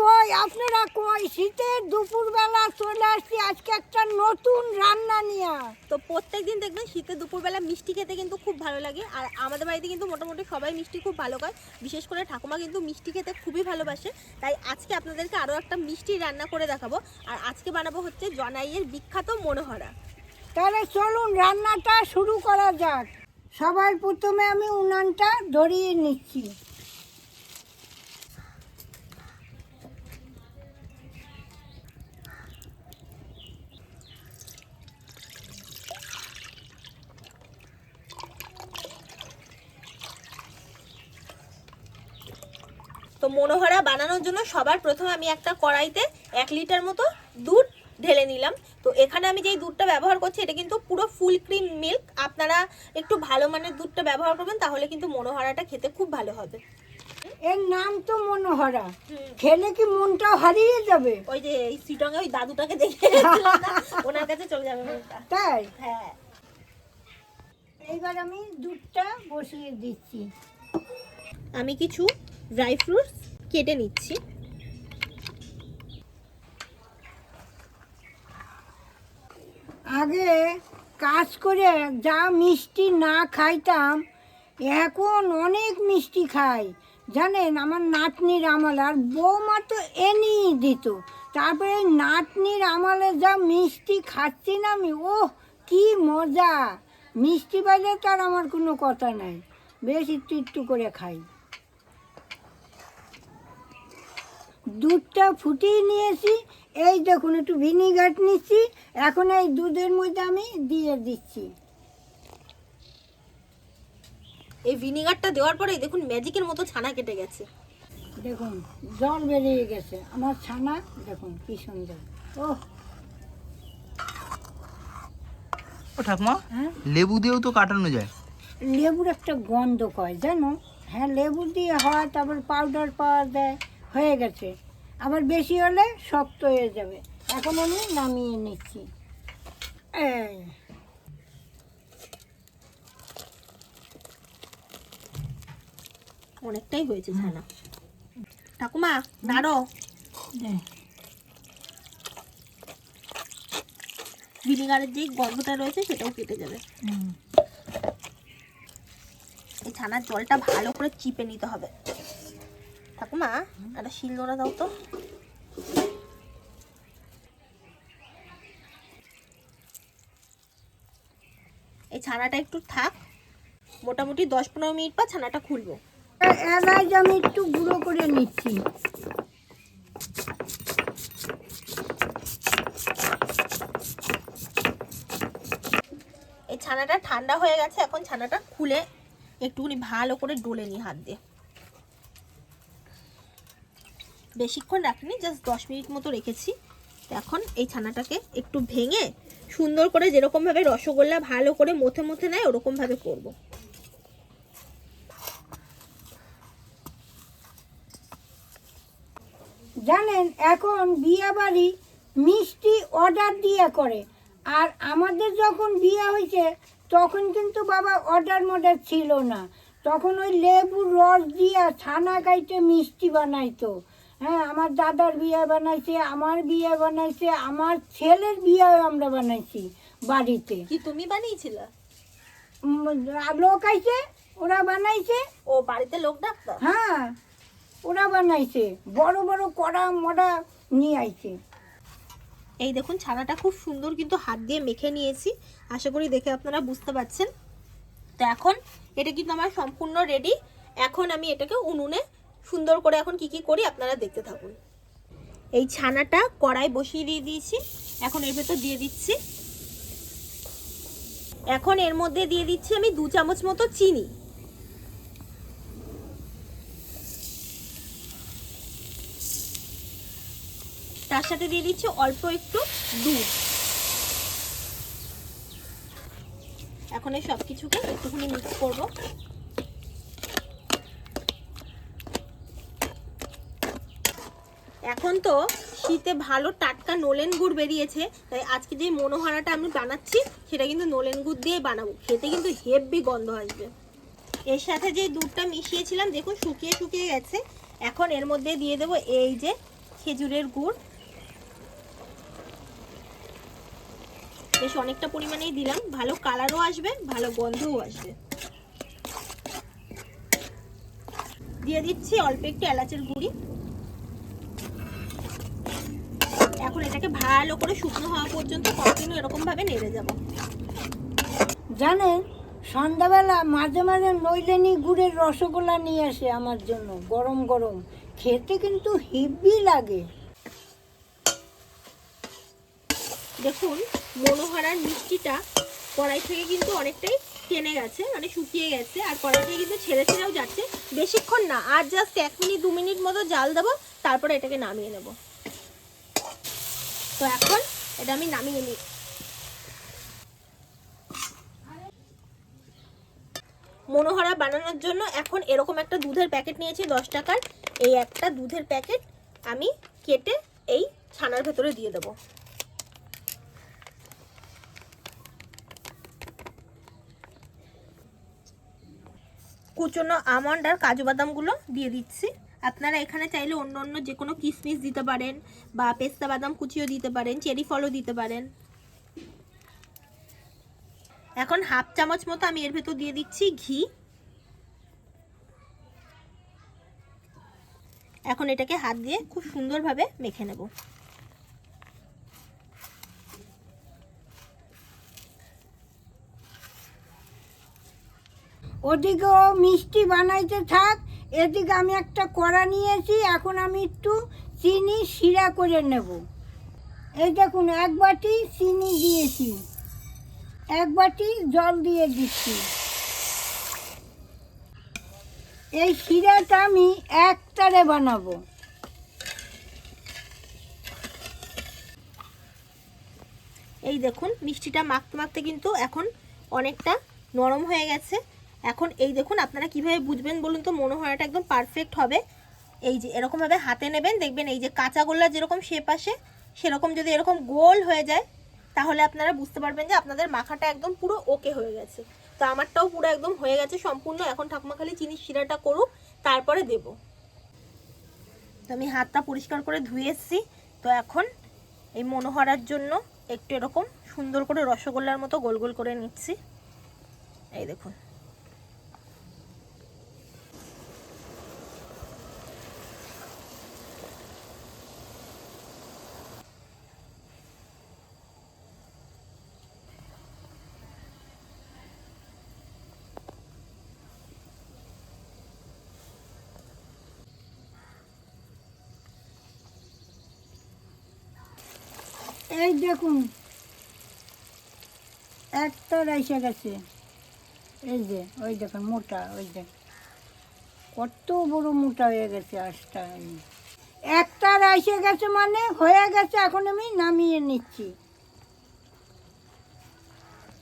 কই আপনারা কই শীতের দুপুরবেলা চলে আসছি আজকে একটা নতুন রান্না নিয়ে। তো প্রত্যেকদিন দেখবেন শীতের দুপুরবেলা মিষ্টি খেতে কিন্তু খুব ভালো লাগে, আর আমাদের বাড়িতে কিন্তু মোটামুটি সবাই মিষ্টি খুব ভালো খায়, বিশেষ করে ঠাকুমা কিন্তু মিষ্টি খেতে খুবই ভালোবাসে। তাই আজকে আপনাদেরকে আরও একটা মিষ্টি রান্না করে দেখাবো, আর আজকে বানাবো হচ্ছে জনাইয়ের বিখ্যাত মনোহরা। তাহলে চলুন রান্নাটা শুরু করা যাক। সবার প্রথমে আমি উনানটা ধরিয়ে নিচ্ছি। তো মনোহরা বানানোর জন্য সবার প্রথমে আমি একটা কড়াইতে 1 লিটার মতো দুধ ঢেলে নিলাম। তো এখানে আমি যেই দুধটা ব্যবহার করছি এটা কিন্তু পুরো ফুল ক্রিম মিল্ক। আপনারা একটু ভালো মানের দুধটা ব্যবহার করবেন, তাহলে কিন্তু মনোহরাটা খেতে খুব ভালো হবে। এর নাম তো মনোহরা, খেলে কি মনটা হারিয়ে যাবে? ওই যে এই সিটঙ্গে ওই দাদুটাকে দেখে ওনার কাছে চলে যাবে মনটা। তাই হ্যাঁ, এইবার আমি দুধটা বসিয়ে দিচ্ছি। আমি কিছু ড্রাই ফ্রুটস কেটে নিচ্ছি। আগে কাজ করে যা মিষ্টি না খাইতাম এখন অনেক মিষ্টি খাই জানেন। আমার নাতনির আমল আর বৌমা তো এনেই দিত, তারপরে এই নাতনির আমলে যা মিষ্টি খাচ্ছি না আমি, ওহ কি মজা! মিষ্টি পাইলে তার আমার কোনো কথা নাই, বেশ একটু একটু করে খাই। দুধটা ফুটিয়ে নিয়েছি, এই দেখুন একটু ভিনিগার নিচ্ছি, এখন এই দুধের মধ্যে আমি দিয়ে দিচ্ছি। এই ভিনিগারটা দেওয়ার পরে দেখুন ম্যাজিকের মতো ছানা কেটে গেছে। দেখুন জল বেরিয়ে গেছে আমার ছানা, দেখুন কি সুন্দর। ওহ ও ঠাকুমা, হ্যাঁ, লেবু দিয়েও তো কাটানো যায়। লেবুর একটা গন্ধ কয় জানো? হ্যাঁ লেবু দিয়ে হয়, তারপর পাউডার পাওয়া যায়, হয়ে গেছে। আবার বেশি হলে শক্ত হয়ে যাবে। এখন আমি নামিয়ে নিচ্ছি। এই অনেকটাই হয়েছে ছানা। ঠাকুমা নাড়ো, দেখ, ভিনিগারের যে গন্ধটা রয়েছে সেটাও কেটে যাবে। হুম। এই ছানার জলটা ভালো করে চিপে নিতে হবে। ঠাকুমা একটা শিলনোড়া দাও তো। এই ছানাটা একটু থাক, মোটামুটি 10-15 মিনিট পর ছানাটা খুলবো। এলাচ আমি একটু গুঁড়ো করে নিচ্ছি। এই ছানাটা ঠান্ডা হয়ে গেছে, এখন ছানাটা খুলে একটুখানি ভালো করে ডলে নিই হাত দিয়ে। বেশিক্ষণ রাখিনি, জাস্ট 10 মিনিট মতো রেখেছি। এখন এই ছানাটাকে একটু ভেঙে সুন্দর করে যেরকমভাবে রসগোল্লা ভালো করে মথে মথে নেয় ওরকমভাবে করব। জানেন এখন বিয়ে বাড়ি মিষ্টি অর্ডার দিয়ে করে, আর আমাদের যখন বিয়ে হয়েছে তখন কিন্তু বাবা অর্ডার মডার ছিল না, তখন ওই লেবুর রস দিয়ে ছানা কাইটে মিষ্টি বানাইতো। হ্যাঁ, আমার দাদার বিয়ে বানাইছে, আমার বিয়ে বানাইছে, আমার ছেলের বিয়ে আমরা বানাইছি বাড়িতে। কি তুমি বানিয়েছিলে? লোক আইছে, ওরা বানাইছে। ও বাড়িতে লোক ডাক্তার? হ্যাঁ, ওরা বানাইছে, বড় বড় কড়া মডা নিয়ে আইছে। এই দেখুন ছানাটা খুব সুন্দর কিন্তু হাত দিয়ে মেখে নিয়েছি, আশা করি দেখে আপনারা বুঝতে পারছেন। তো এখন এটা কিন্তু আমার সম্পূর্ণ রেডি। এখন আমি এটাকে উনুনে সুন্দর করে এখন কি কি করি আপনারা দেখতে থাকুন। এই ছানাটা কড়াই বসিয়ে দিয়ে দিয়েছি, এখন এর ভেতর দিয়ে দিচ্ছি। এখন এর মধ্যে দিয়ে দিচ্ছি আমি 2 চামচ মতো চিনি। তার সাথে দিয়ে দিচ্ছি অল্প একটু দুধ। এখন এই সব কিছুকে একটুখানি মিক্স করব। এখন তো শীতে ভালো টাটকা নলেন গুড় বেরিয়েছে, তাই আজকে যে মনোহরাটা আমি বানাচ্ছি সেটা কিন্তু নলেন গুড় দিয়ে বানাবো। খেতে কিন্তু হেভি গন্ধ আসবে। এর সাথে যে দুধটা মিশিয়েছিলাম দেখুন শুকিয়ে শুকিয়ে গেছে। এখন এর মধ্যে দিয়ে দেবো এই যে খেজুরের গুড়, বেশ অনেকটা পরিমাণেই দিলাম, ভালো কালারও আসবে, ভালো গন্ধও আসবে। দিয়ে দিচ্ছি অল্প একটু এলাচের গুঁড়ি। এখন এটাকে ভালো করে শুকনো হওয়া পর্যন্ত কন্টিনিউ এরকম ভাবে নেড়ে যাব। জানেন, সন্ধ্যাবেলা মাঝে মাঝে নইলেনি গুড়ের রসগোল্লা নিয়ে আসে আমার জন্য, গরম গরম খেতে কিন্তু হেভি লাগে। দেখুন মনোহরার মিষ্টিটা কড়াই থেকে কিন্তু অনেকটাই টেনে গেছে, মানে শুকিয়ে গেছে, আর কড়াই থেকে কিন্তু ছেড়ে ছেড়েও যাচ্ছে। বেশিক্ষণ না, আর জাস্ট 1 মিনিট 2 মিনিট মতো জাল দেবো, তারপরে এটাকে নামিয়ে নেব। তো এখন এটা আমি নামিয়ে নিই। মনোহরা বানানোর জন্য এখন এরকম একটা দুধের প্যাকেট নিয়েছি 10 টাকার। এই একটা দুধের প্যাকেট আমি কেটে এই ছানার ভেতরে দিয়ে দেবো। কুচনো আমন্ড আর কাজু বাদামগুলো দিয়ে দিচ্ছি। আপনারা এখানে চাইলে অন্য অন্য যে কোনো কিশমিশ দিতে পারেন, বা পেস্তা বাদাম কুচিও দিতে পারেন, চেরি ফলও দিতে পারেন। এখন 1/2 চামচ মতো আমি এর ভেতর দিয়ে দিচ্ছি ঘি। এখন এটাকে হাত দিয়ে খুব সুন্দরভাবে মেখে নেব। ওদিকে ও মিষ্টি বানাইতে থাক, এদিকে আমি একটা কড়া নিয়েছি, এখন আমি একটু চিনি শিরা করে নেব। এই দেখুন, 1 বাটি চিনি দিয়েছি, 1 বাটি জল দিয়ে দিচ্ছি। এই শিরাটা আমি একটারে বানাবো। এই দেখুন মিষ্টিটা মাখতে মাখতে কিন্তু এখন অনেকটা নরম হয়ে গেছে। এখন এই দেখুন, আপনারা কিভাবে বুঝবেন বলুন তো মনোহরাটা একদম পারফেক্ট হবে? এই যে এরকমভাবে হাতে নেবেন, দেখবেন এই যে কাঁচা গোল্লা যেরকম শেপ আসে, সেরকম যদি এরকম গোল হয়ে যায়, তাহলে আপনারা বুঝতে পারবেন যে আপনাদের মাখাটা একদম পুরো ওকে হয়ে গেছে। তো আমারটাও পুরো একদম হয়ে গেছে সম্পূর্ণ। এখন ঠাকুমা খালি চিনির শিরাটা করুক, তারপরে দেব। তো আমি হাতটা পরিষ্কার করে ধুয়ে এসেছি। তো এখন এই মনোহরার জন্য একটু এরকম সুন্দর করে রসগোল্লার মতো গোল গোল করে নিচ্ছি। এই দেখুন, এই দেখুন একটা রাইসে গেছে। এই যে ওই দেখুন মোটা, ওই যে কত বড় মোটা হয়ে গেছে আঁশটা। একটা রাইসে গেছে মানে হয়ে গেছে, এখন আমি নামিয়ে নিচ্ছি।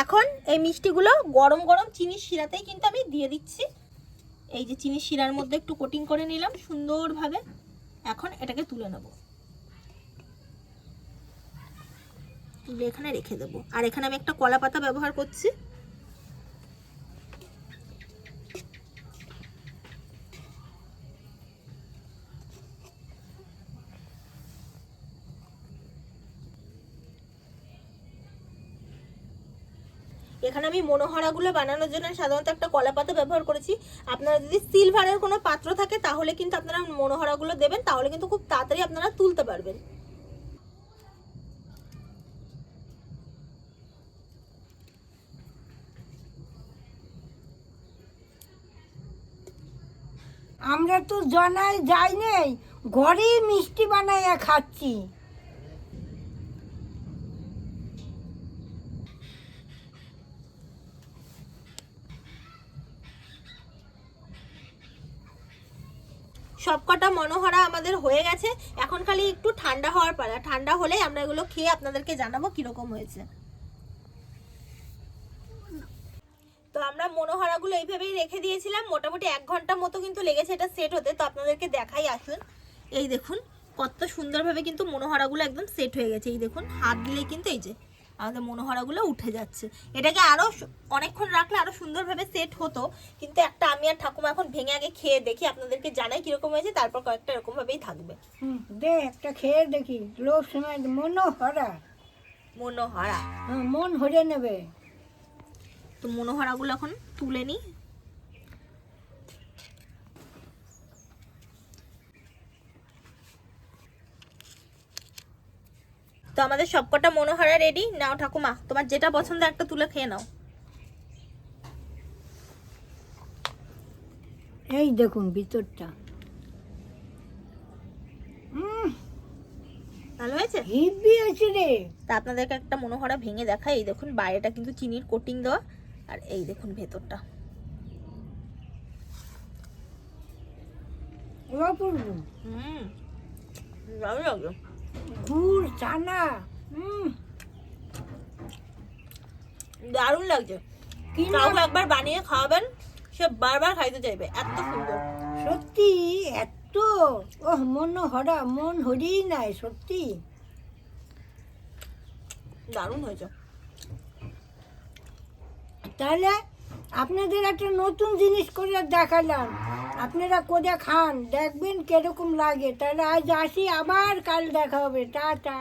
এখন এই মিষ্টিগুলো গরম গরম চিনির শিরাতেই কিন্তু আমি দিয়ে দিচ্ছি। এই যে চিনির শিরার মধ্যে একটু কোটিং করে নিলাম সুন্দরভাবে। এখন এটাকে তুলে নেব, তুলে এখানে রেখে দেবো। আর এখানে আমি একটা কলা পাতা ব্যবহার করছি। এখানে আমি মনোহরাগুলো বানানোর জন্য সাধারণত একটা কলা পাতা ব্যবহার করেছি। আপনারা যদি সিলভারের কোনো পাত্র থাকে তাহলে কিন্তু আপনারা মনোহরাগুলো দেবেন, তাহলে কিন্তু খুব তাড়াতাড়ি আপনারা তুলতে পারবেন। আমরা তো জানাই যাই নেই, ঘরেই মিষ্টি বানাইয়া খাচ্ছি। সবকটা মনোহরা আমাদের হয়ে গেছে। এখন খালি একটু ঠান্ডা হওয়ার পালা। ঠান্ডা হলেই আমরা এগুলো খেয়ে আপনাদেরকে জানাবো কিরকম হয়েছে। তো আমরা মনোহরাগুলো এইভাবেই রেখে দিয়েছিলাম, মোটামুটি 1 ঘন্টা মতো কিন্তু লেগেছে এটা সেট হতে। তো আপনাদেরকে দেখাই, আসুন। এই দেখুন কত সুন্দরভাবে কিন্তু মনোহরাগুলো একদম সেট হয়ে গেছে। এই দেখুন হাত দিলেই কিন্তু এই যে আমাদের মনোহরাগুলো উঠে যাচ্ছে। এটাকে আরো অনেকক্ষণ রাখলে আরো সুন্দরভাবে সেট হতো, কিন্তু একটা আমি আর ঠাকুমা এখন ভেঙে আগে খেয়ে দেখি, আপনাদেরকে জানাই কিরকম হয়েছে, তারপর কয়েকটা এরকম ভাবেই থাকবে। দে একটা খেয়ে দেখি, লোভ সময় মনোহরা, মনোহরা, মন হরে নেবে। তো মনোহরাগুলো এখন তুলে নিই। তো আমাদের সবকটা মনোহরা রেডি। নাও ঠাকুমা, তোমার যেটা পছন্দ একটা তুলে খেয়ে নাও। এই দেখুন ভিতরটা ভালো হয়েছে? হিব্বি আছে রে। তা আপনাদেরকে একটা মনোহরা ভেঙে দেখাই। এই দেখুন বাইরেটা কিন্তু চিনির কোটিং দেওয়া, আর এই দেখুন ভেতরটা। অপূর্ব। ভালো লাগলো। গুড় চানা, দারুণ লাগছে। কি না কাউকে একবার বানিয়ে খাওয়াবেন, সে বারবার খাইতে চাইবে, এত সুন্দর। সত্যি এত মনোহরা, মন হরেই নাই সত্যি। দারুণ হয়েছে। তাহলে আপনাদের একটা নতুন জিনিস করে দেখালাম, আপনারা করে খান, দেখবেন কিরকম লাগে। তাহলে আজ আসি, আবার কাল দেখা হবে। টাটা।